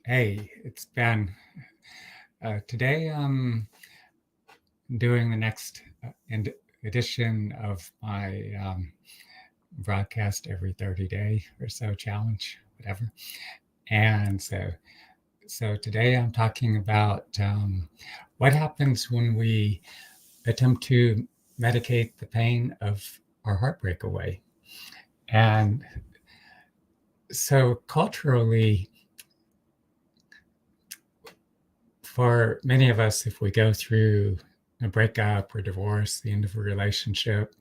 Hey, it's Ben. Today I'm doing the next edition of my broadcast every 30 day or so challenge, whatever. And so today I'm talking about what happens when we attempt to medicate the pain of our heartbreak away. And so culturally, for many of us, if we go through a breakup or divorce, the end of a relationship,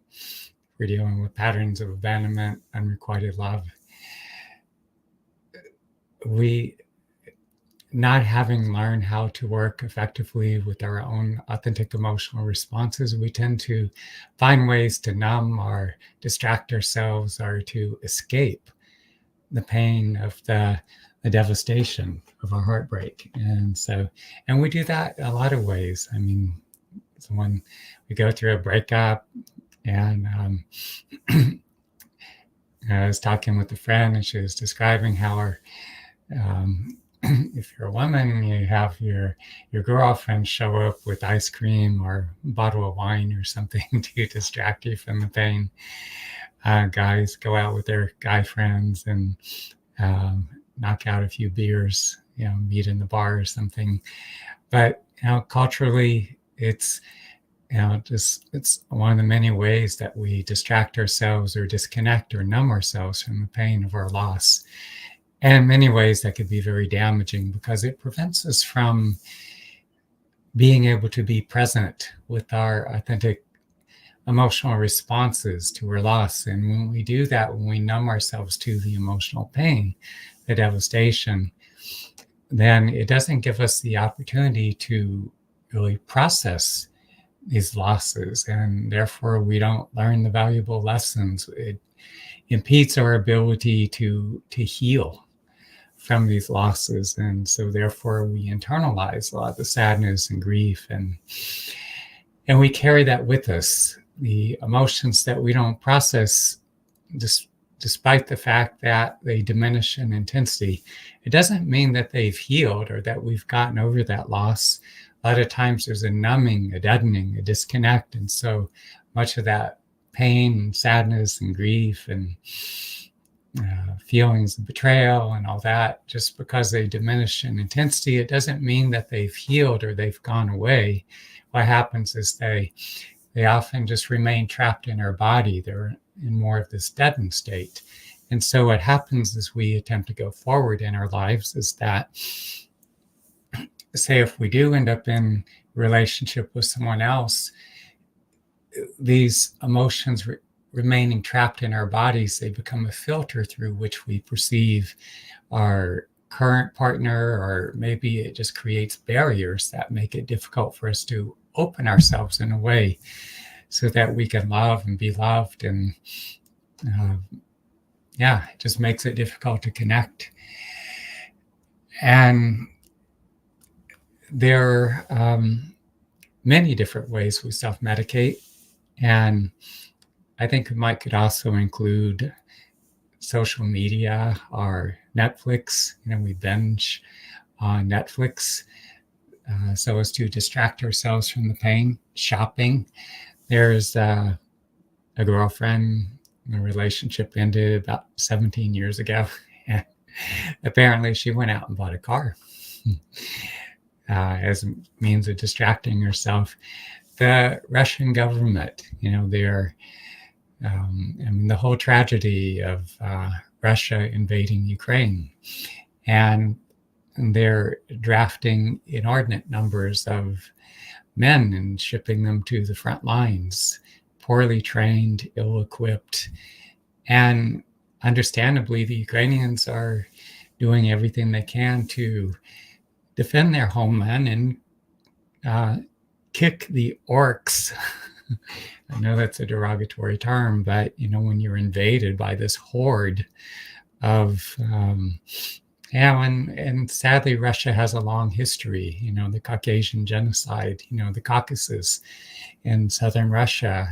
we're dealing with patterns of abandonment, unrequited love. We, not having learned how to work effectively with our own authentic emotional responses, we tend to find ways to numb or distract ourselves or to escape the pain of the devastation of our heartbreak. And we do that a lot of ways. I mean, so when we go through a breakup, and I was talking with a friend, and she was describing how her, if you're a woman, you have your girlfriend show up with ice cream or a bottle of wine or something to distract you from the pain. Guys go out with their guy friends and knock out a few beers, meet in the bar or something. But culturally, it's it's one of the many ways that we distract ourselves or disconnect or numb ourselves from the pain of our loss. And in many ways, that could be very damaging because it prevents us from being able to be present with our authentic emotional responses to our loss. And when we do that, when we numb ourselves to the emotional pain, the devastation, then it doesn't give us the opportunity to really process these losses, and therefore we don't learn the valuable lessons. It impedes our ability to heal from these losses, and so therefore we internalize a lot of the sadness and grief, and we carry that with us. The emotions that we don't process, despite the fact that they diminish in intensity, it doesn't mean that they've healed or that we've gotten over that loss. A lot of times there's a numbing, a deadening, a disconnect. And so much of that pain and sadness and grief and feelings of betrayal and all that, just because they diminish in intensity, it doesn't mean that they've healed or they've gone away. What happens is they often just remain trapped in our body. They're in more of this deadened state. And so what happens as we attempt to go forward in our lives is that, say, if we do end up in a relationship with someone else, these emotions remaining trapped in our bodies, they become a filter through which we perceive our current partner, or maybe it just creates barriers that make it difficult for us to open ourselves in a way so that we can love and be loved. And it just makes it difficult to connect. And there are many different ways we self-medicate. And I think it could also include social media or Netflix. We binge on Netflix so as to distract ourselves from the pain. Shopping. There's a girlfriend, the relationship ended about 17 years ago. And apparently she went out and bought a car as a means of distracting herself. The Russian government, they're, the whole tragedy of Russia invading Ukraine, and they're drafting inordinate numbers of men and shipping them to the front lines, poorly trained, ill-equipped. And understandably, the Ukrainians are doing everything they can to defend their homeland and kick the orcs. I know that's a derogatory term, but when you're invaded by this horde of and sadly, Russia has a long history, the Caucasian genocide, the Caucasus in southern Russia.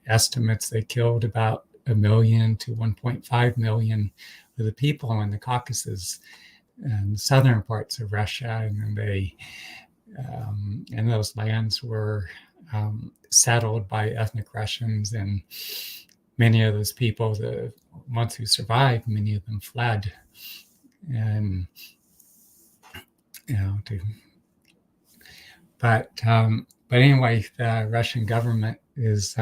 Estimates they killed about 1 million to 1.5 million for the people in the Caucasus and southern parts of Russia, and then and those lands were settled by ethnic Russians, and many of those people, the ones who survived, many of them fled, and but anyway, the Russian government is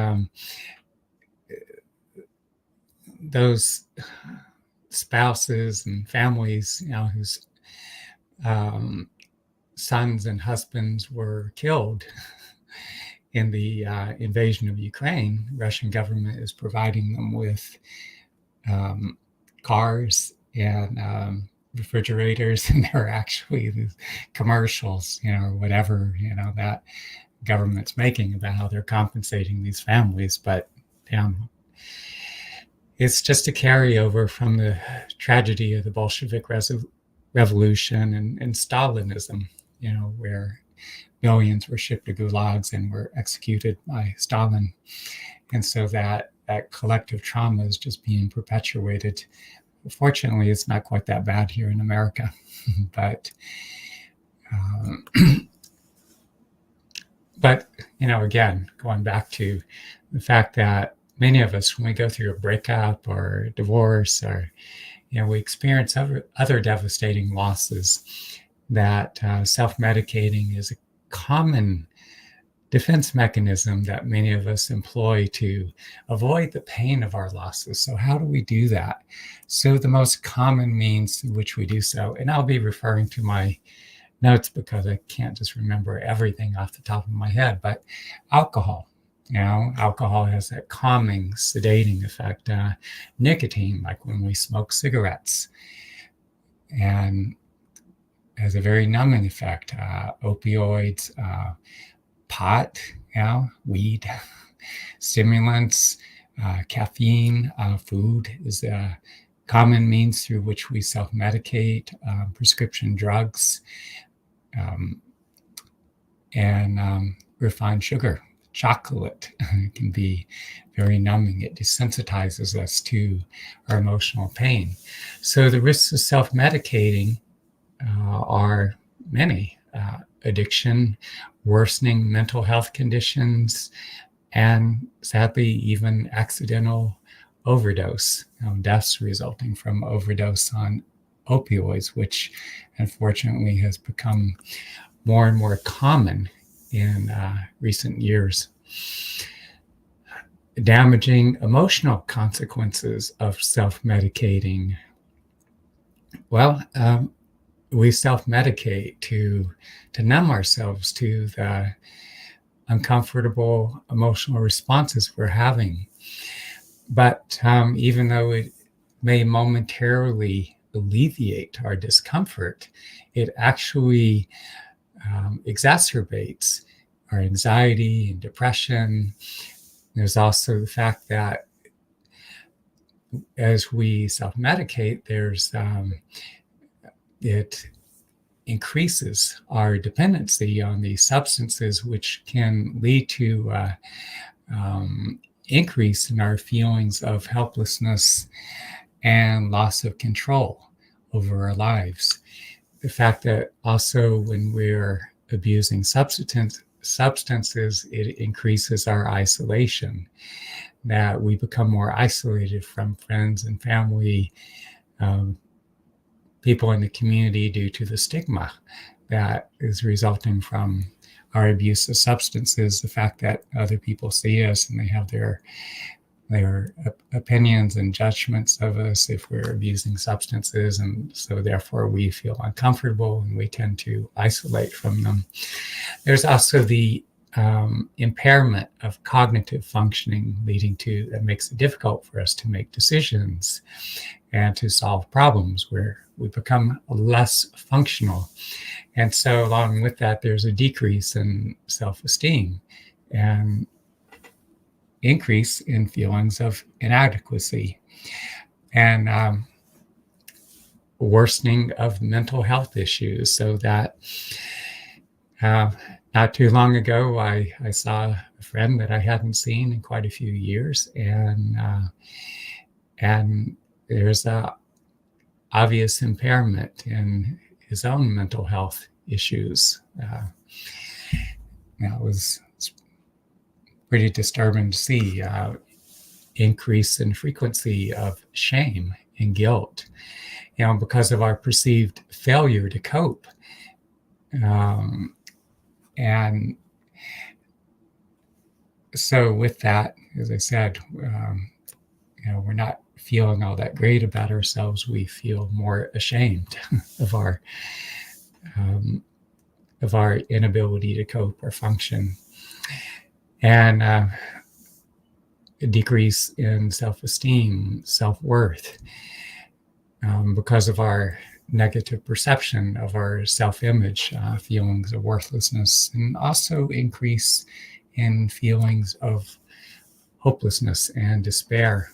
those spouses and families, whose sons and husbands were killed in the invasion of Ukraine. Russian government is providing them with cars and refrigerators, and they're actually the commercials, or whatever, that government's making about how they're compensating these families. But it's just a carryover from the tragedy of the Bolshevik Revolution and Stalinism, where millions were shipped to gulags and were executed by Stalin. And so that collective trauma is just being perpetuated. Fortunately, it's not quite that bad here in America, but again, going back to the fact that many of us, when we go through a breakup or a divorce, or we experience other devastating losses, that self-medicating is a common defense mechanism that many of us employ to avoid the pain of our losses. So how do we do that? So the most common means through which we do so, and I'll be referring to my notes because I can't just remember everything off the top of my head, but alcohol. Alcohol has that calming, sedating effect. Nicotine, like when we smoke cigarettes, and has a very numbing effect. Opioids, pot, weed, stimulants, caffeine, food is a common means through which we self-medicate, prescription drugs, and refined sugar. Chocolate can be very numbing. It desensitizes us to our emotional pain. So the risks of self-medicating are many. Addiction, worsening mental health conditions, and sadly, even accidental overdose, deaths resulting from overdose on opioids, which unfortunately has become more and more common in recent years. Damaging emotional consequences of self-medicating. Well, we self-medicate to numb ourselves to the uncomfortable emotional responses we're having. But even though it may momentarily alleviate our discomfort, it actually exacerbates our anxiety and depression. There's also the fact that as we self-medicate, it increases our dependency on these substances, which can lead to increase in our feelings of helplessness and loss of control over our lives. The fact that also when we're abusing substances, it increases our isolation, that we become more isolated from friends and family, people in the community, due to the stigma that is resulting from our abuse of substances, the fact that other people see us and they have their opinions and judgments of us if we're abusing substances, and so therefore we feel uncomfortable and we tend to isolate from them. There's also the impairment of cognitive functioning, leading to that makes it difficult for us to make decisions and to solve problems, where we become less functional. And so along with that, there's a decrease in self-esteem and increase in feelings of inadequacy, and worsening of mental health issues. So that not too long ago, I saw a friend that I hadn't seen in quite a few years, and there's obvious impairment in his own mental health issues. It was pretty disturbing to see increase in frequency of shame and guilt, because of our perceived failure to cope. And so with that, as I said, we're not feeling all that great about ourselves. We feel more ashamed of our inability to cope or function, and a decrease in self-esteem, self-worth, because of our negative perception of our self-image, feelings of worthlessness, and also increase in feelings of hopelessness and despair.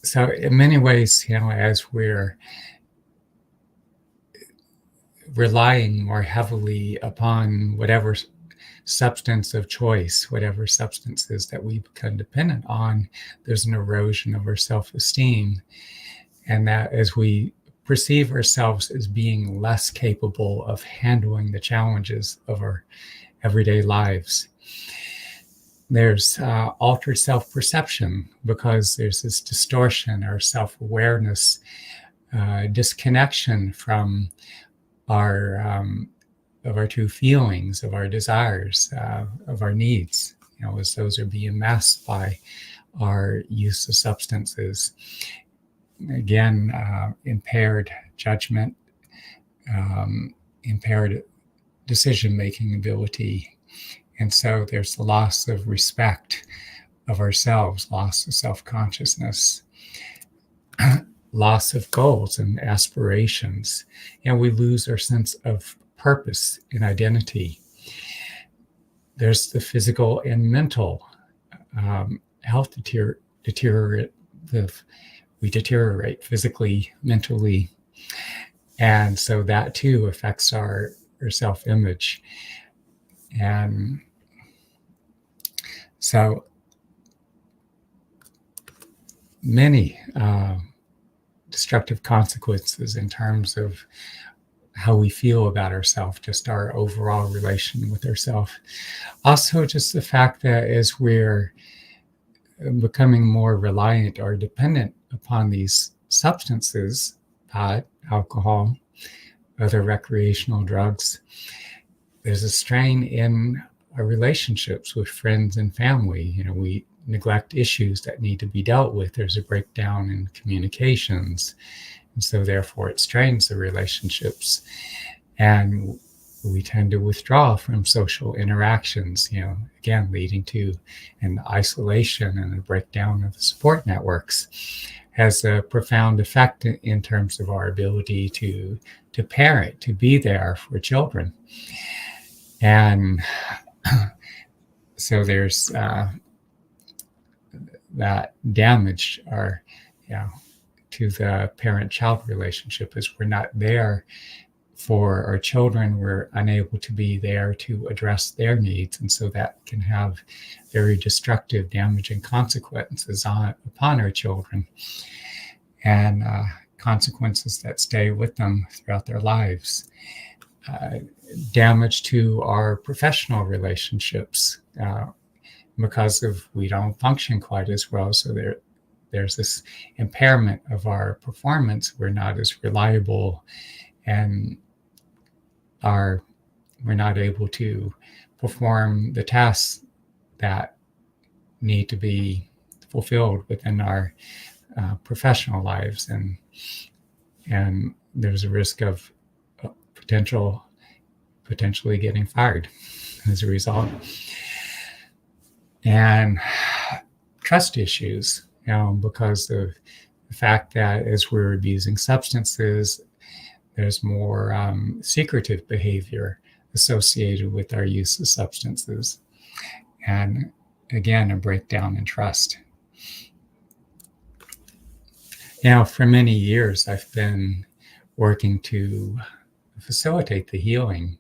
So in many ways, as we're relying more heavily upon whatever substance of choice, whatever substances that we become dependent on, there's an erosion of our self-esteem. And that as we perceive ourselves as being less capable of handling the challenges of our everyday lives, there's altered self-perception, because there's this distortion or self-awareness, disconnection from our true feelings, of our desires, of our needs, as those are being masked by our use of substances. Again, impaired judgment, impaired decision-making ability. And so there's the loss of respect of ourselves, loss of self-consciousness, loss of goals and aspirations. And we lose our sense of purpose and identity. There's the physical and mental health deteriorate. We deteriorate physically, mentally, and so that too affects our self-image. And so many destructive consequences in terms of how we feel about ourselves, just our overall relation with ourselves. Also, just the fact that as we're becoming more reliant or dependent upon these substances, pot, alcohol, other recreational drugs, there's a strain in our relationships with friends and family. We neglect issues that need to be dealt with. There's a breakdown in communications. And so therefore it strains the relationships. And we tend to withdraw from social interactions, again, leading to an isolation and a breakdown of the support networks. Has a profound effect in terms of our ability to parent, to be there for children. And so there's that damage to the parent-child relationship, as we're not there for our children. We're unable to be there to address their needs. And so that can have very destructive, damaging consequences upon our children, and consequences that stay with them throughout their lives. Damage to our professional relationships, because of we don't function quite as well. So there's this impairment of our performance. We're not as reliable, and we're not able to perform the tasks that need to be fulfilled within our professional lives, and there's a risk of potentially getting fired as a result. And trust issues, because of the fact that as we're abusing substances, there's more secretive behavior associated with our use of substances. And again, a breakdown in trust. For many years, I've been working to facilitate the healing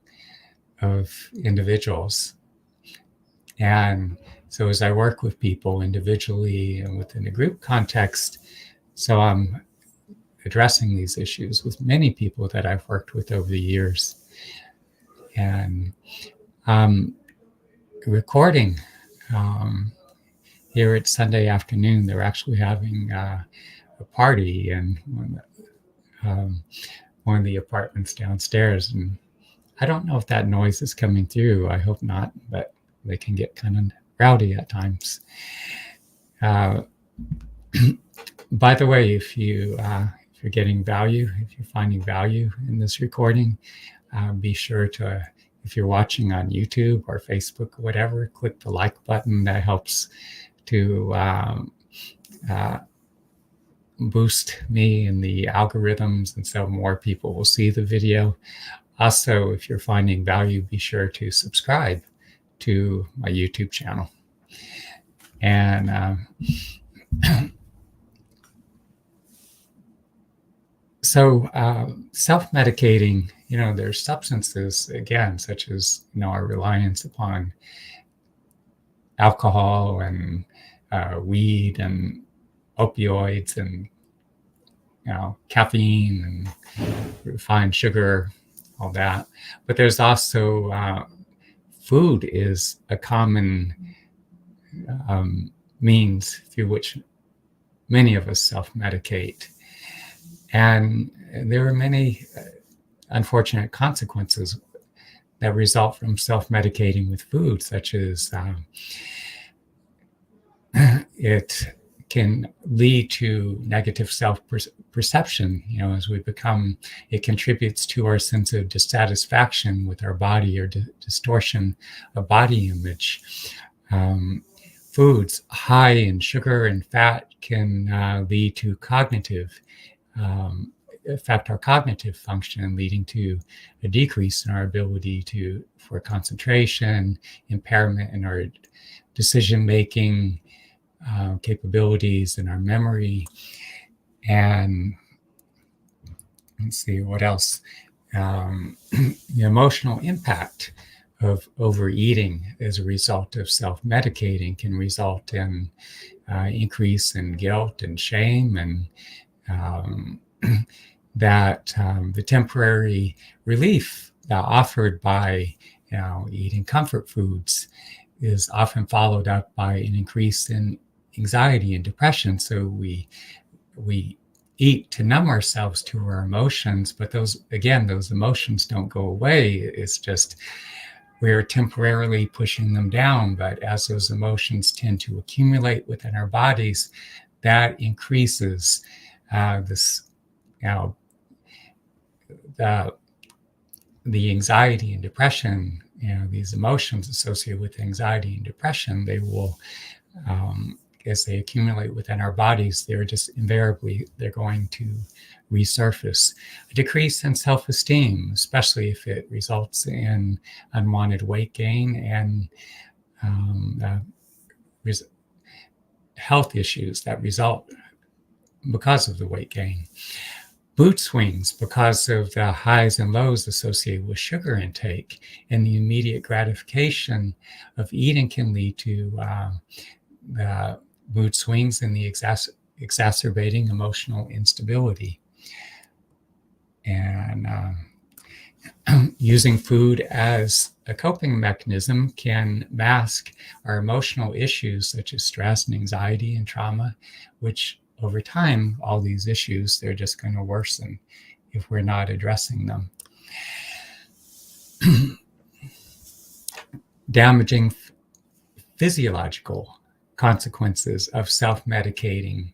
of individuals. And so as I work with people individually and within a group context, So I'm addressing these issues with many people that I've worked with over the years. And recording here at Sunday afternoon, they're actually having a party in one of the apartments downstairs. And I don't know if that noise is coming through. I hope not, but they can get kind of rowdy at times. By the way, if you're getting value, if you're finding value in this recording, be sure to, if you're watching on YouTube or Facebook or whatever, click the like button. That helps to boost me in the algorithms, and so more people will see the video. Also, if you're finding value, be sure to subscribe to my YouTube channel. And so self-medicating, there's substances, again, such as, our reliance upon alcohol and weed and opioids and, caffeine and refined sugar, all that. But there's also food is a common means through which many of us self-medicate. And there are many unfortunate consequences that result from self-medicating with food, such as it can lead to negative self-perception. As we become, it contributes to our sense of dissatisfaction with our body, or distortion of body image. Foods high in sugar and fat can lead to affect our cognitive function, leading to a decrease in our ability for concentration, impairment in our decision-making capabilities, and our memory. And let's see what else. The emotional impact of overeating as a result of self-medicating can result in increase in guilt and shame, and that the temporary relief offered by eating comfort foods is often followed up by an increase in anxiety and depression. So we eat to numb ourselves to our emotions, but those emotions don't go away. It's just we're temporarily pushing them down. But as those emotions tend to accumulate within our bodies, that increases the anxiety and depression. These emotions associated with anxiety and depression, they will, as they accumulate within our bodies, they're going to resurface. A decrease in self-esteem, especially if it results in unwanted weight gain and health issues that result because of the weight gain. Mood swings because of the highs and lows associated with sugar intake, and the immediate gratification of eating can lead to mood swings and the exacerbating emotional instability. And using food as a coping mechanism can mask our emotional issues, such as stress and anxiety and trauma, which over time, all these issues, they're just going to worsen if we're not addressing them. Damaging physiological consequences of self-medicating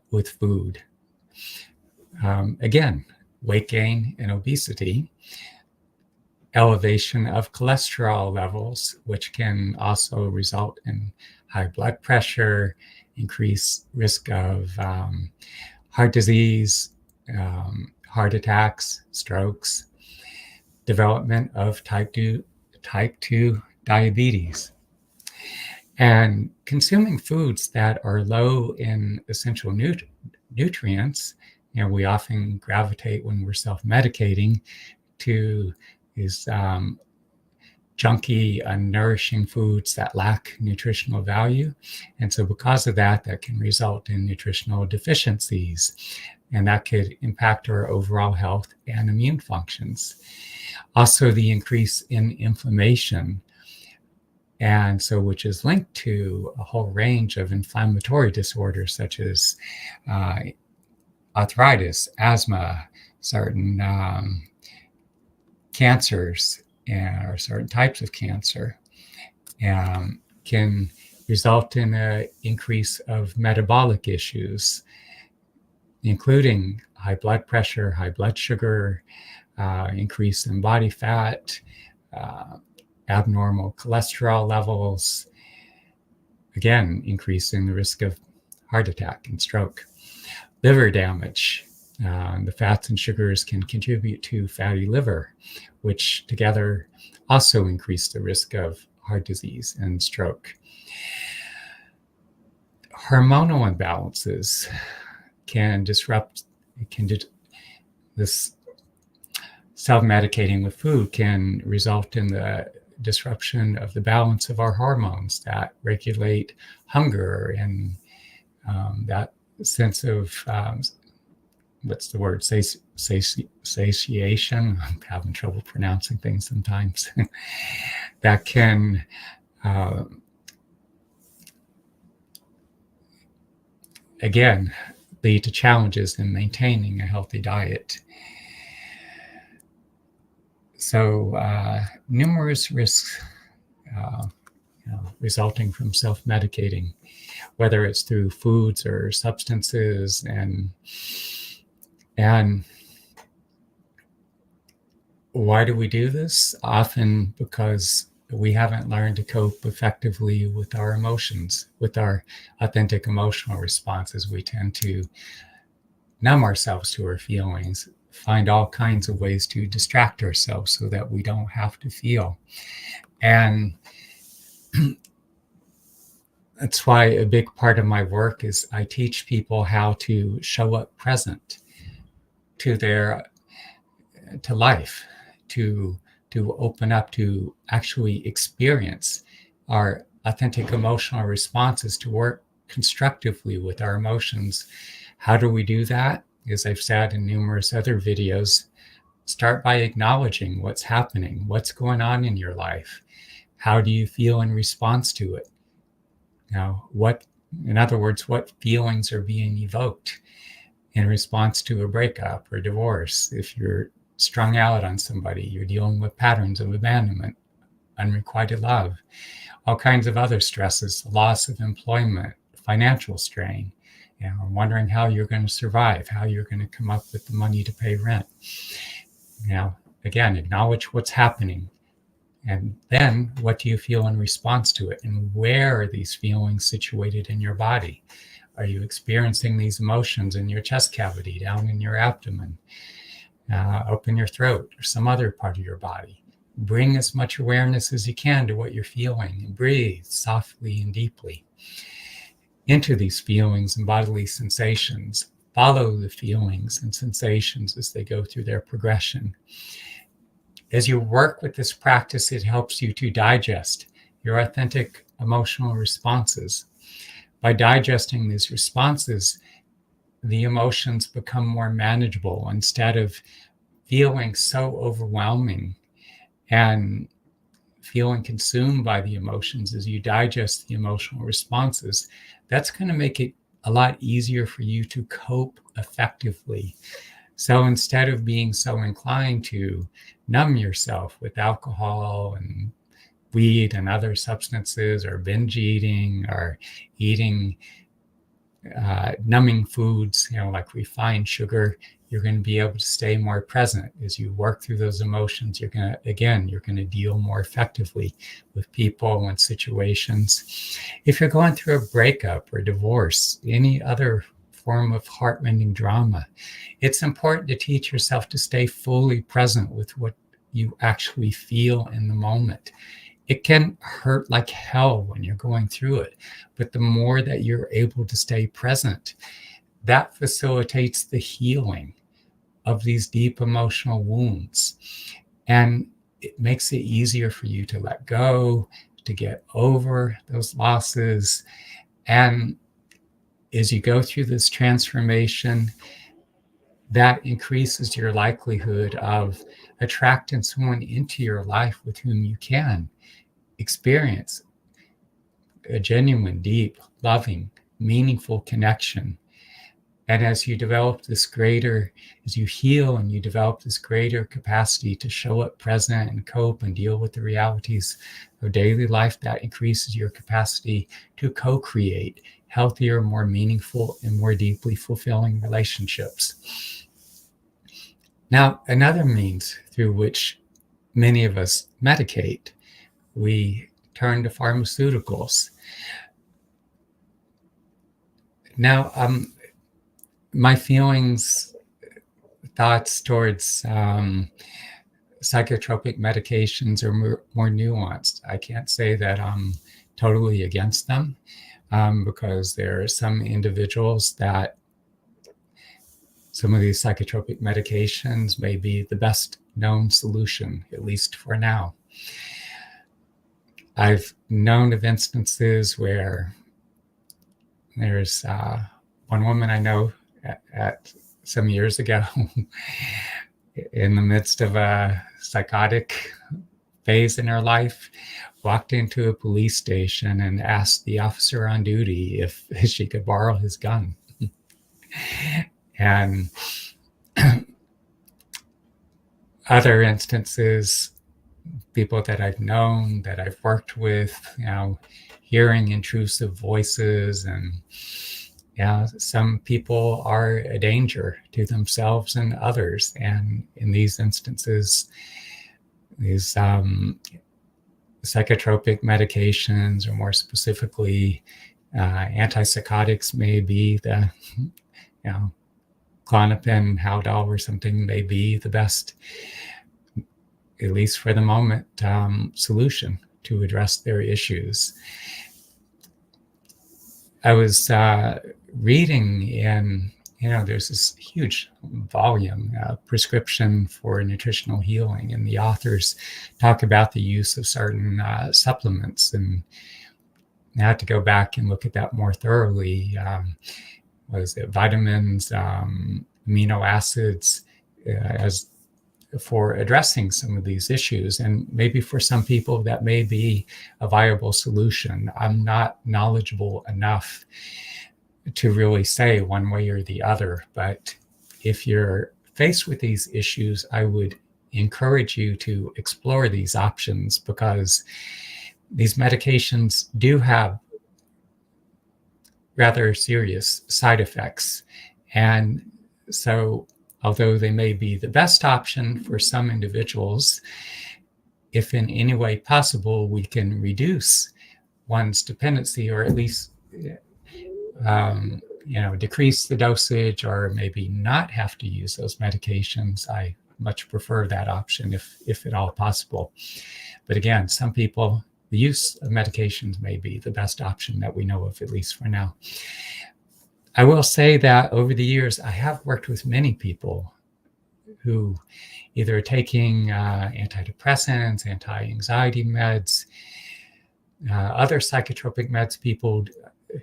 with food. Again, weight gain and obesity, elevation of cholesterol levels, which can also result in high blood pressure, increased risk of heart disease, heart attacks, strokes, development of type 2 diabetes. And consuming foods that are low in essential nutrients, we often gravitate when we're self-medicating to is junky, unnourishing foods that lack nutritional value. And so because of that, that can result in nutritional deficiencies, and that could impact our overall health and immune functions. Also, the increase in inflammation, and so which is linked to a whole range of inflammatory disorders such as arthritis, asthma, certain cancers, or certain types of cancer, can result in an increase of metabolic issues, including high blood pressure, high blood sugar, increase in body fat, abnormal cholesterol levels, again, increasing the risk of heart attack and stroke. Liver damage. The fats and sugars can contribute to fatty liver, which together also increase the risk of heart disease and stroke. Hormonal imbalances can disrupt, this self-medicating with food can result in the disruption of the balance of our hormones that regulate hunger and that sense of what's the word? Satiation. I'm having trouble pronouncing things sometimes. That can again lead to challenges in maintaining a healthy diet. So numerous risks resulting from self-medicating, whether it's through foods or substances, and why do we do this? Often because we haven't learned to cope effectively with our emotions, with our authentic emotional responses. We tend to numb ourselves to our feelings, find all kinds of ways to distract ourselves so that we don't have to feel. And that's why a big part of my work is I teach people how to show up present to life, to open up, to actually experience our authentic emotional responses, to work constructively with our emotions. How do we do that? As I've said in numerous other videos, start by acknowledging what's happening, what's going on in your life. How do you feel in response to it? Now, in other words, what feelings are being evoked in response to a breakup or divorce? If you're strung out on somebody, you're dealing with patterns of abandonment, unrequited love, all kinds of other stresses, loss of employment, financial strain, wondering how you're going to survive, how you're going to come up with the money to pay rent. Now, again, acknowledge what's happening. And then what do you feel in response to it? And where are these feelings situated in your body? Are you experiencing these emotions in your chest cavity, down in your abdomen, up in your throat, or some other part of your body? Bring as much awareness as you can to what you're feeling, and breathe softly and deeply into these feelings and bodily sensations. Follow the feelings and sensations as they go through their progression. As you work with this practice, it helps you to digest your authentic emotional responses. By digesting these responses, the emotions become more manageable instead of feeling so overwhelming and feeling consumed by the emotions. As you digest the emotional responses, that's going to make it a lot easier for you to cope effectively. So instead of being so inclined to numb yourself with alcohol and weed and other substances, or binge eating, or eating numbing foods, like refined sugar, you're going to be able to stay more present as you work through those emotions. You're going to deal more effectively with people and situations. If you're going through a breakup or divorce, any other form of heart-rending drama, it's important to teach yourself to stay fully present with what you actually feel in the moment. It can hurt like hell when you're going through it, but the more that you're able to stay present, that facilitates the healing of these deep emotional wounds. And it makes it easier for you to let go, to get over those losses. And as you go through this transformation, that increases your likelihood of attracting someone into your life with whom you can experience a genuine, deep, loving, meaningful connection. And as you develop this greater, as you heal and you develop this greater capacity to show up present and cope and deal with the realities of daily life, that increases your capacity to co-create healthier, more meaningful, and more deeply fulfilling relationships. Now, another means through which many of us medicate, we turn to pharmaceuticals. Now, my feelings, thoughts towards psychotropic medications are more nuanced. I can't say that I'm totally against them, because there are some individuals that some of these psychotropic medications may be the best known solution, at least for now. I've known of instances where there's one woman I know at some years ago in the midst of a psychotic phase in her life, walked into a police station and asked the officer on duty if she could borrow his gun. And other instances, people that I've known, that I've worked with, hearing intrusive voices, and some people are a danger to themselves and others. And in these instances, these psychotropic medications, or more specifically, antipsychotics, may be the, Klonopin, Haldol, or something, may be the best, at least for the moment, solution to address their issues. I was reading in, there's this huge volume, prescription for nutritional healing, and the authors talk about the use of certain supplements. And I had to go back and look at that more thoroughly. Was it vitamins, amino acids, as for addressing some of these issues? And maybe for some people that may be a viable solution. I'm not knowledgeable enough to really say one way or the other, but if you're faced with these issues, I would encourage you to explore these options, because these medications do have rather serious side effects. And so, although they may be the best option for some individuals, if in any way possible we can reduce one's dependency, or at least decrease the dosage, or maybe not have to use those medications, I much prefer that option if at all possible. But again, some people, the use of medications may be the best option that we know of, at least for now. I will say that over the years, I have worked with many people who either are taking antidepressants, anti-anxiety meds, other psychotropic meds, people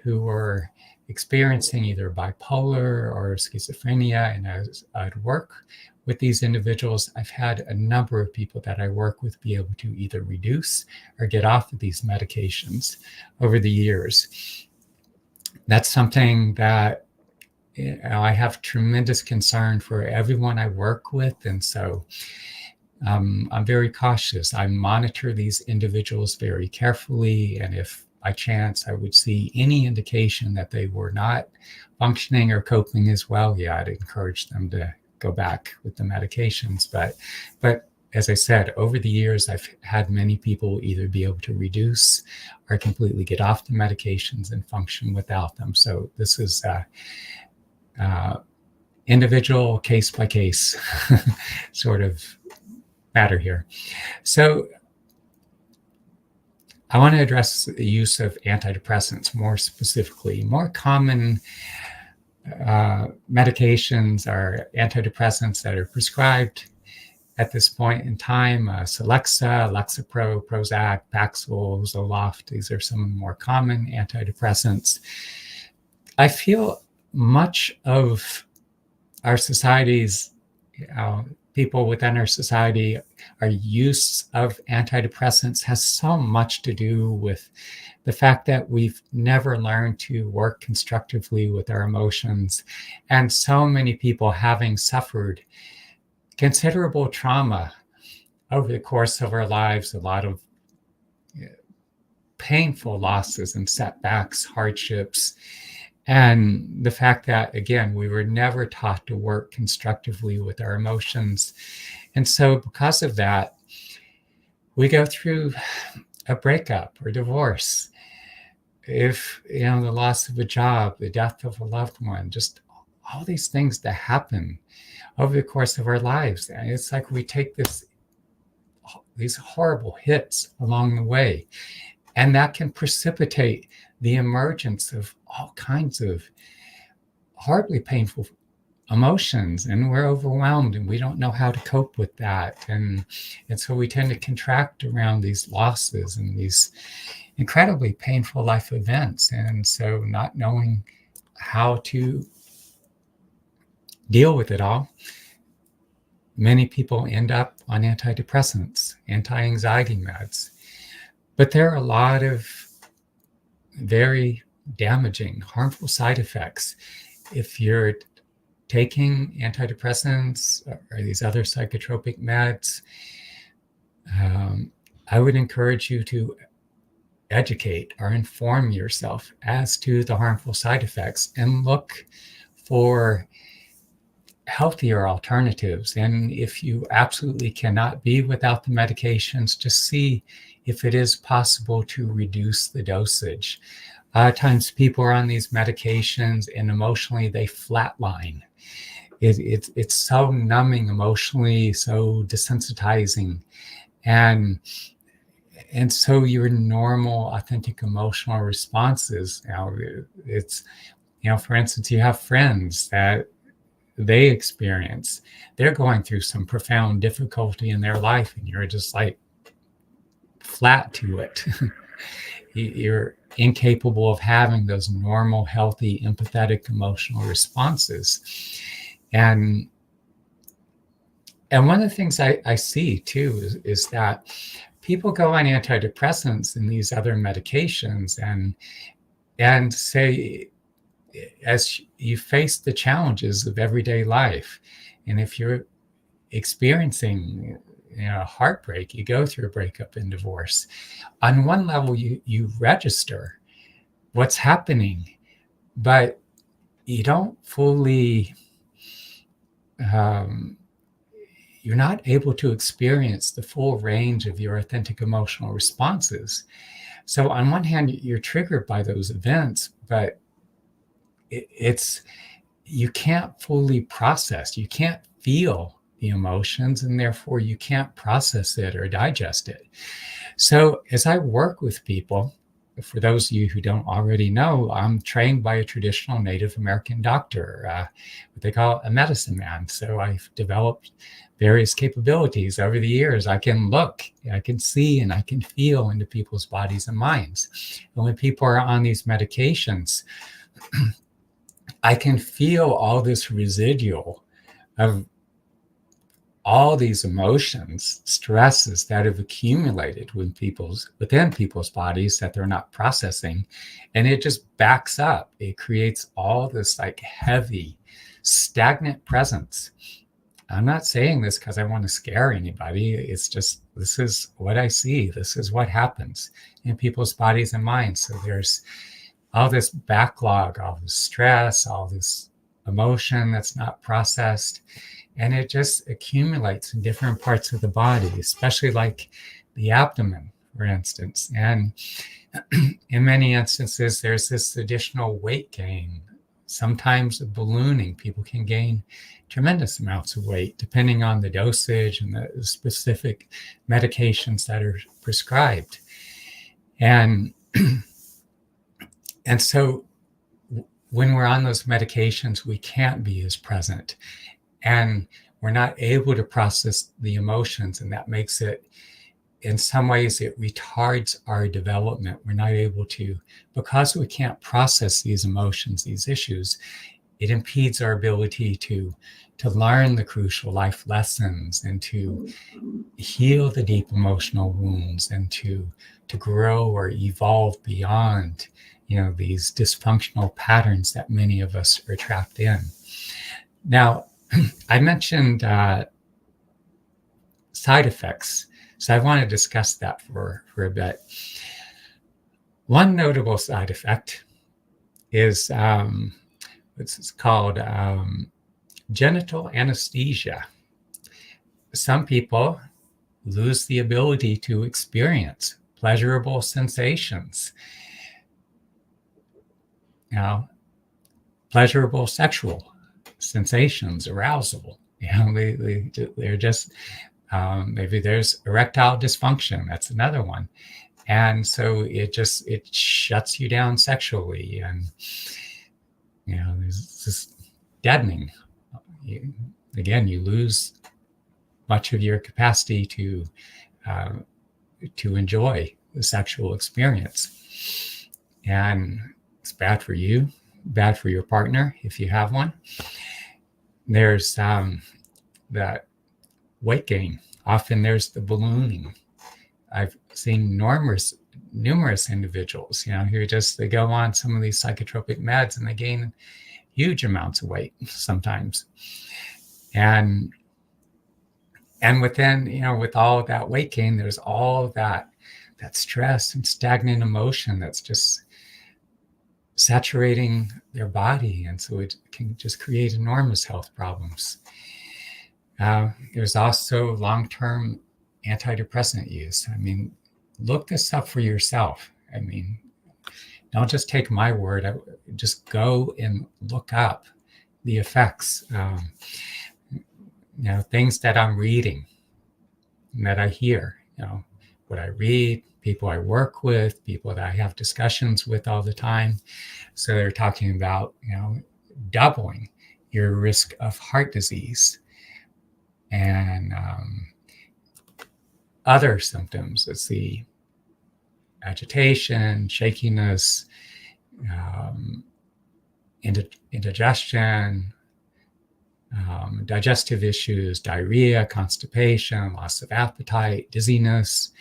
who are experiencing either bipolar or schizophrenia. And as I'd work with these individuals, I've had a number of people that I work with be able to either reduce or get off of these medications over the years. That's something that I have tremendous concern for everyone I work with. And so I'm very cautious. I monitor these individuals very carefully. And if by chance I would see any indication that they were not functioning or coping as well, I'd encourage them to go back with the medications. But as I said, over the years, I've had many people either be able to reduce or completely get off the medications and function without them. So this is individual, case by case sort of matter here. So I want to address the use of antidepressants more specifically. More common medications are antidepressants that are prescribed at this point in time. Celexa, Lexapro, Prozac, Paxil, Zoloft. These are some of the more common antidepressants. I feel much of our society's, people within our society, our use of antidepressants has so much to do with the fact that we've never learned to work constructively with our emotions, and so many people having suffered considerable trauma over the course of our lives, a lot of painful losses and setbacks, hardships, and the fact that, again, we were never taught to work constructively with our emotions. And so because of that, we go through a breakup or divorce, if the loss of a job, the death of a loved one, just all these things that happen over the course of our lives. And it's like we take these horrible hits along the way, and that can precipitate the emergence of all kinds of horribly painful emotions, and we're overwhelmed and we don't know how to cope with that. And so we tend to contract around these losses and these incredibly painful life events. And so not knowing how to deal with it all, many people end up on antidepressants, anti-anxiety meds. But there are a lot of very damaging, harmful side effects if you're taking antidepressants or these other psychotropic meds. I would encourage you to educate or inform yourself as to the harmful side effects and look for healthier alternatives. And if you absolutely cannot be without the medications, just see if it is possible to reduce the dosage. A lot of times people are on these medications and emotionally they flatline. It's so numbing emotionally, so desensitizing. And so your normal, authentic emotional responses, it's, for instance, you have friends that they experience, they're going through some profound difficulty in their life, and you're just like flat to it. You're incapable of having those normal, healthy, empathetic, emotional responses. And one of the things I see too is that people go on antidepressants and these other medications and say, as you face the challenges of everyday life, and if you're experiencing heartbreak, you go through a breakup and divorce, on one level you register what's happening, but you don't fully you're not able to experience the full range of your authentic emotional responses. So on one hand, you're triggered by those events, but it's you can't fully process, you can't feel the emotions, and therefore you can't process it or digest it. So as I work with people, for those of you who don't already know, I'm trained by a traditional Native American doctor, what they call a medicine man. So I've developed various capabilities over the years. I can look, I can see, and I can feel into people's bodies and minds. And when people are on these medications, I can feel all this residual of all these emotions, stresses that have accumulated within people's bodies that they're not processing. And it just backs up. It creates all this like heavy, stagnant presence. I'm not saying this because I want to scare anybody. It's just, this is what I see. This is what happens in people's bodies and minds. So there's all this backlog, all this stress, all this emotion that's not processed. And it just accumulates in different parts of the body, especially like the abdomen, for instance. And in many instances, there's this additional weight gain. Sometimes ballooning, people can gain tremendous amounts of weight, depending on the dosage and the specific medications that are prescribed. And so when we're on those medications, we can't be as present. And we're not able to process the emotions, and that makes it, in some ways, it retards our development. We're not able to, because we can't process these emotions, these issues, it impedes our ability to learn the crucial life lessons and to heal the deep emotional wounds and to grow or evolve beyond, these dysfunctional patterns that many of us are trapped in. Now, I mentioned side effects, so I want to discuss that for a bit. One notable side effect is what's called genital anesthesia. Some people lose the ability to experience pleasurable sensations, pleasurable sexual sensations, arousal. They're just, maybe there's erectile dysfunction. That's another one. And so it shuts you down sexually. And, there's this deadening. You lose much of your capacity to enjoy the sexual experience. And it's bad for you, bad for your partner if you have one. There's that weight gain. Often there's the ballooning. I've seen numerous individuals, who they go on some of these psychotropic meds and they gain huge amounts of weight sometimes. And within, with all of that weight gain, there's all of that stress and stagnant emotion that's just saturating their body. And so it can just create enormous health problems. There's also long-term antidepressant use. Look this up for yourself. Don't just take my word. Just go and look up the effects. Things that I'm reading, that I hear, what I read, people I work with, people that I have discussions with all the time. So they're talking about, doubling your risk of heart disease and other symptoms. Let's see, agitation, shakiness, indigestion, digestive issues, diarrhea, constipation, loss of appetite, dizziness,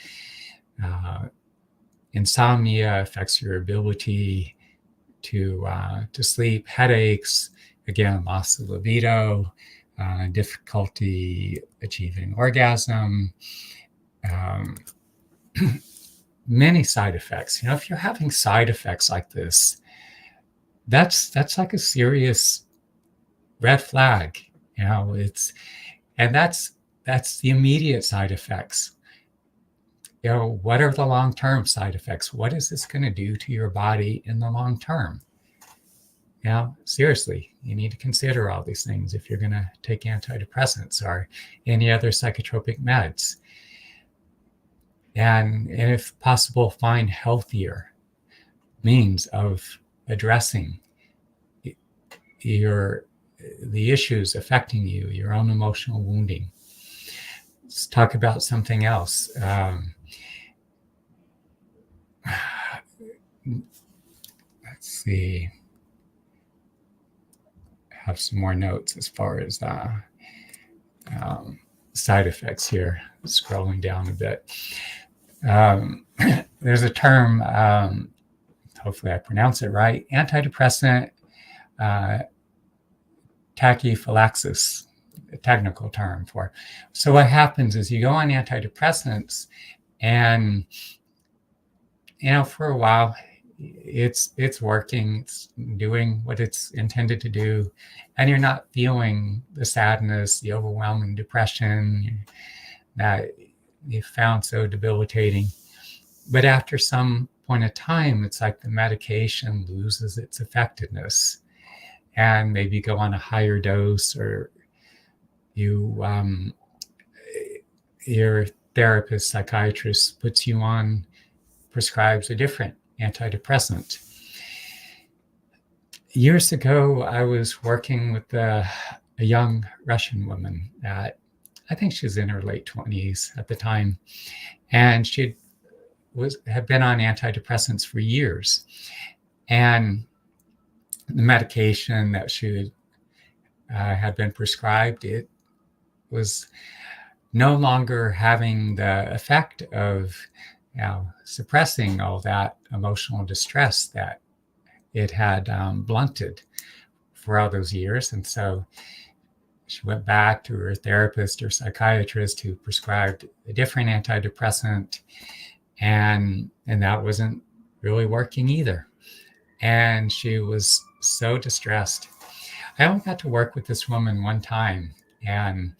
insomnia affects your ability to sleep, headaches, again, loss of libido, difficulty achieving orgasm, many side effects. If you're having side effects like this, that's like a serious red flag. That's the immediate side effects. What are the long-term side effects? What is this going to do to your body in the long term? Seriously, you need to consider all these things if you're going to take antidepressants or any other psychotropic meds. And if possible, find healthier means of addressing the issues affecting you, your own emotional wounding. Let's talk about something else. Let's see. I have some more notes as far as side effects here. Scrolling down a bit. There's a term, hopefully I pronounce it right, antidepressant tachyphylaxis, a technical term for. So what happens is you go on antidepressants and, for a while, it's working, it's doing what it's intended to do, and you're not feeling the sadness, the overwhelming depression that you found so debilitating. But after some point of time, it's like the medication loses its effectiveness, and maybe go on a higher dose, or your therapist, psychiatrist prescribes a different antidepressant. Years ago, I was working with a a young Russian woman that I think she was in her late 20s at the time, and she had been on antidepressants for years, and the medication that she had been prescribed, it was no longer having the effect of suppressing all that emotional distress that it had blunted for all those years. And so she went back to her therapist or psychiatrist who prescribed a different antidepressant, and that wasn't really working either. And she was so distressed. I only got to work with this woman one time, and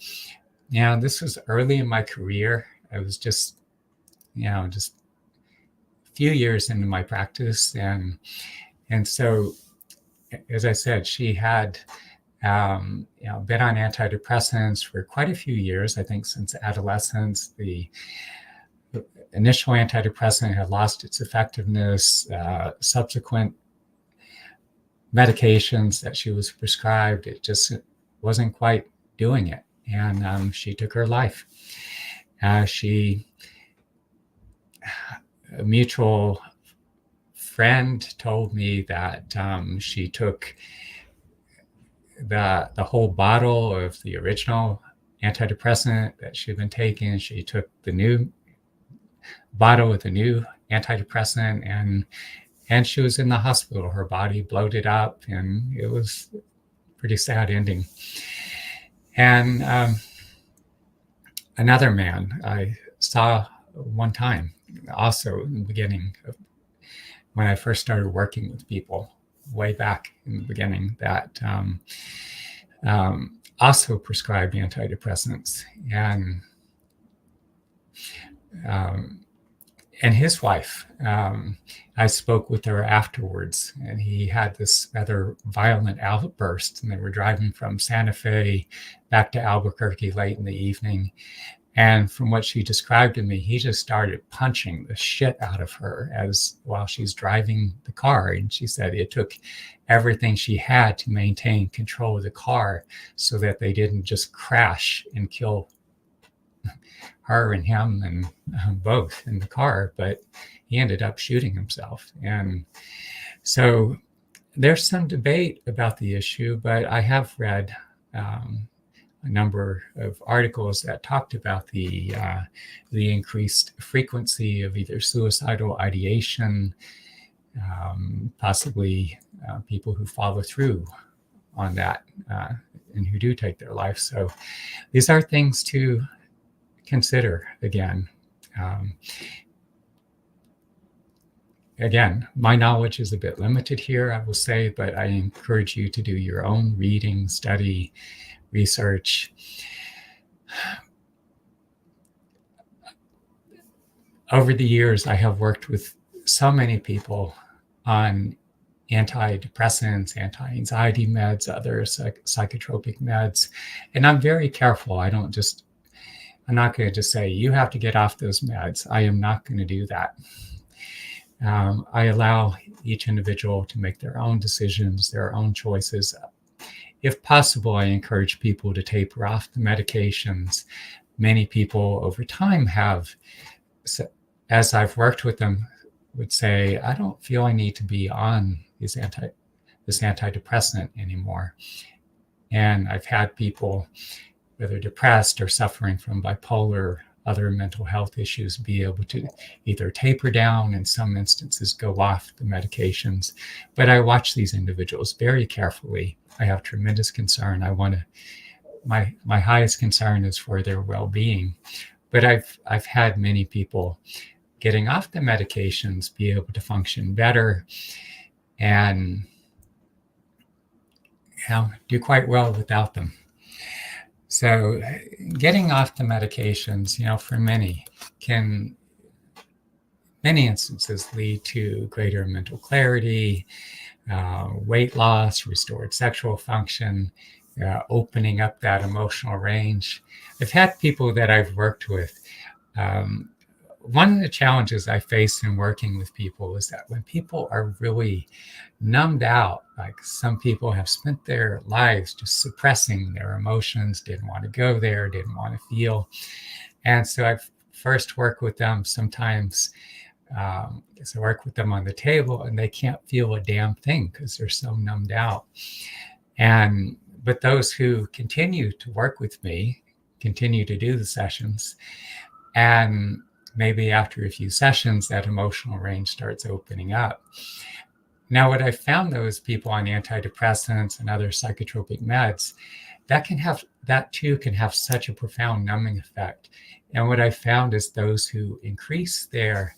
this was early in my career. I was just a few years into my practice, and so, as I said, she had been on antidepressants for quite a few years. I think since adolescence. The initial antidepressant had lost its effectiveness. Subsequent medications that she was prescribed, it just wasn't quite doing it, and she took her life. A mutual friend told me that she took the whole bottle of the original antidepressant that she'd been taking. She took the new bottle with the new antidepressant, and she was in the hospital. Her body bloated up, and it was a pretty sad ending. And another man I saw one time, also in the beginning of when I first started working with people way back in the beginning, that also prescribed antidepressants, and his wife, I spoke with her afterwards, and he had this rather violent outburst, and they were driving from Santa Fe back to Albuquerque late in the evening. And from what she described to me, he just started punching the shit out of her while she's driving the car. And she said it took everything she had to maintain control of the car so that they didn't just crash and kill her and him and both in the car, but he ended up shooting himself. And so there's some debate about the issue, but I have read a number of articles that talked about the increased frequency of either suicidal ideation, possibly people who follow through on that and who do take their life. So these are things to consider. Again, my knowledge is a bit limited here, I will say, but I encourage you to do your own reading, study, research. Over the years, I have worked with so many people on antidepressants, anti-anxiety meds, other psychotropic meds, and I'm very careful. I'm not going to just say, you have to get off those meds. I am not going to do that. I allow each individual to make their own decisions, their own choices. If possible, I encourage people to taper off the medications. Many people over time have, as I've worked with them, would say, I don't feel I need to be on this antidepressant anymore. And I've had people, whether depressed or suffering from bipolar, other mental health issues, be able to either taper down, in some instances go off the medications. But I watch these individuals very carefully. I have tremendous concern. My highest concern is for their well-being. But I've had many people getting off the medications be able to function better and do quite well without them. So getting off the medications, for many, can, many instances, lead to greater mental clarity, weight loss, restored sexual function, opening up that emotional range. I've had people that I've worked with one of the challenges I face in working with people is that when people are really numbed out, like some people have spent their lives just suppressing their emotions, didn't want to go there, didn't want to feel. And so I first work with them sometimes. So I work with them on the table and they can't feel a damn thing because they're so numbed out. And but those who continue to work with me, continue to do the sessions, and maybe after a few sessions, that emotional range starts opening up. Now, what I found though is people on antidepressants and other psychotropic meds, that too can have such a profound numbing effect. And what I found is those who increase their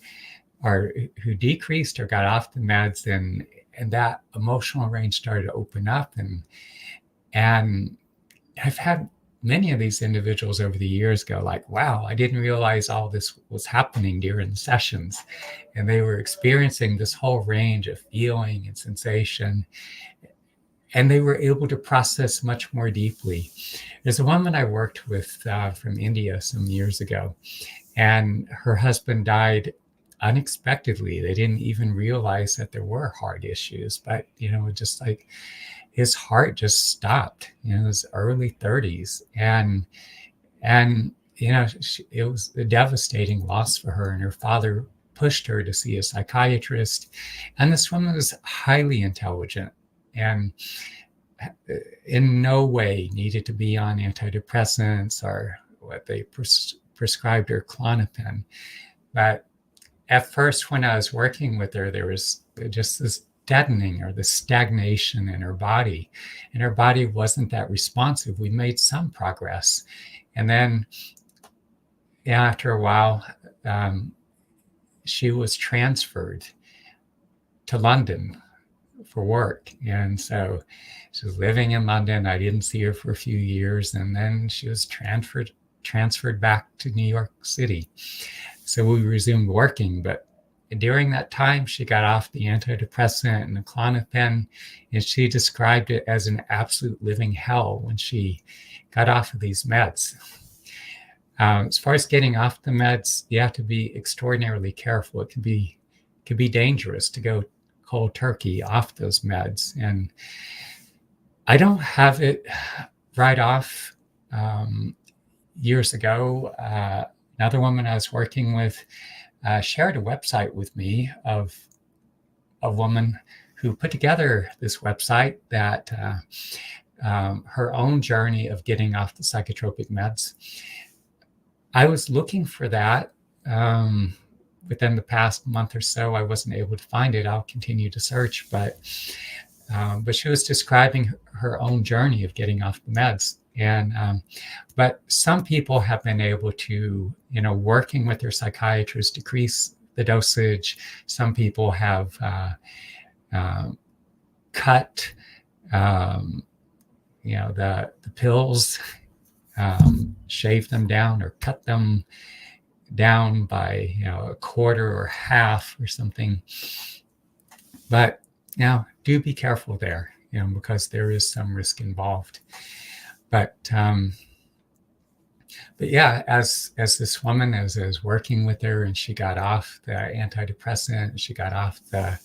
or who decreased or got off the meds and that emotional range started to open up and I've had many of these individuals over the years go like, wow, I didn't realize all this was happening during the sessions. And they were experiencing this whole range of feeling and sensation. And they were able to process much more deeply. There's a woman I worked with from India some years ago, and her husband died unexpectedly. They didn't even realize that there were heart issues, but, just like his heart just stopped, his early 30s. And it was a devastating loss for her. And her father pushed her to see a psychiatrist. And this woman was highly intelligent and in no way needed to be on antidepressants or what they prescribed her Klonopin. But at first, when I was working with her, there was just this deadening or the stagnation in her body, and her body wasn't that responsive. We made some progress, and then after a while, she was transferred to London for work, and so she was living in London. I didn't see her for a few years, and then she was transferred back to New York City. So we resumed working, but during that time, she got off the antidepressant and the Klonopin, and she described it as an absolute living hell when she got off of these meds. As far as getting off the meds, you have to be extraordinarily careful. It can be dangerous to go cold turkey off those meds. And I don't have it right off. Years ago, another woman I was working with shared a website with me of a woman who put together this website that her own journey of getting off the psychotropic meds. I was looking for that within the past month or so. I wasn't able to find it. I'll continue to search, but she was describing her own journey of getting off the meds. And but some people have been able to, working with their psychiatrist, decrease the dosage. Some people have cut, the pills, shave them down or cut them down by a quarter or half or something. But now, do be careful there, because there is some risk involved. But yeah, as this woman, as I was working with her, and she got off the antidepressant, she got off the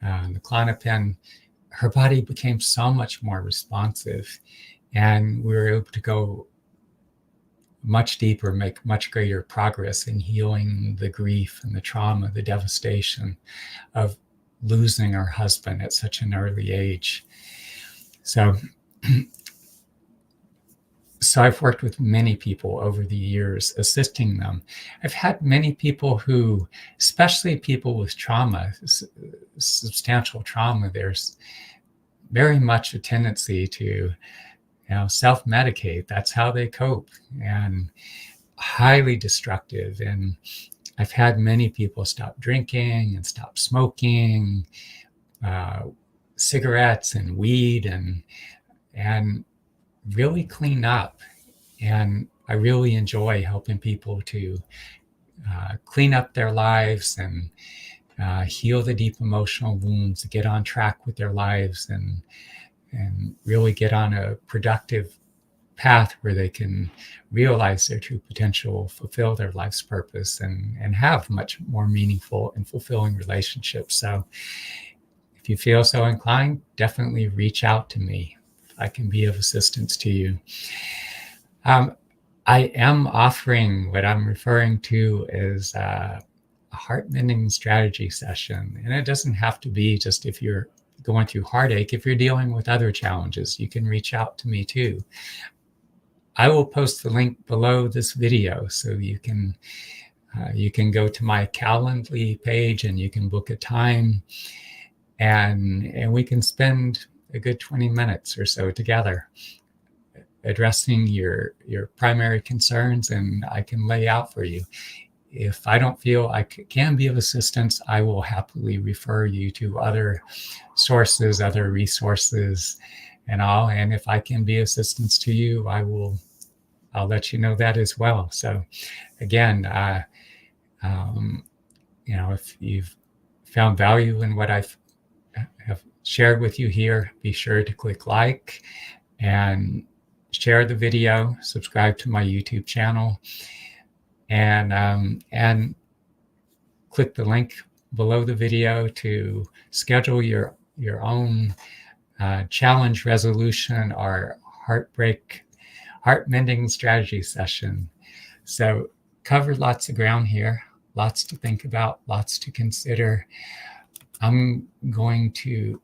Klonopin, her body became so much more responsive, and we were able to go much deeper, make much greater progress in healing the grief and the trauma, the devastation of losing our husband at such an early age. So I've worked with many people over the years, assisting them. I've had many people who, especially people with trauma, substantial trauma, there's very much a tendency to, self-medicate. That's how they cope, and highly destructive. And I've had many people stop drinking and stop smoking, cigarettes and weed, and really clean up. And I really enjoy helping people to clean up their lives and heal the deep emotional wounds, get on track with their lives, and really get on a productive path where they can realize their true potential, fulfill their life's purpose, and have much more meaningful and fulfilling relationships. So if you feel so inclined, definitely reach out to me. I can be of assistance to you. I am offering what I'm referring to as a heart-mending strategy session. And it doesn't have to be just if you're going through heartache. If you're dealing with other challenges, you can reach out to me too. I will post the link below this video so you can go to my Calendly page and you can book a time, and we can spend a good 20 minutes or so together addressing your primary concerns, and I can lay out for you. If I don't feel I can be of assistance, I will happily refer you to other sources, other resources, and all. And if I can be assistance to you, I'll let you know that as well. So again, if you've found value in what have shared with you here, be sure to click like and share the video, subscribe to my YouTube channel, and click the link below the video to schedule your own challenge resolution or heart-mending strategy session. So covered lots of ground here, lots to think about, lots to consider. I'm going to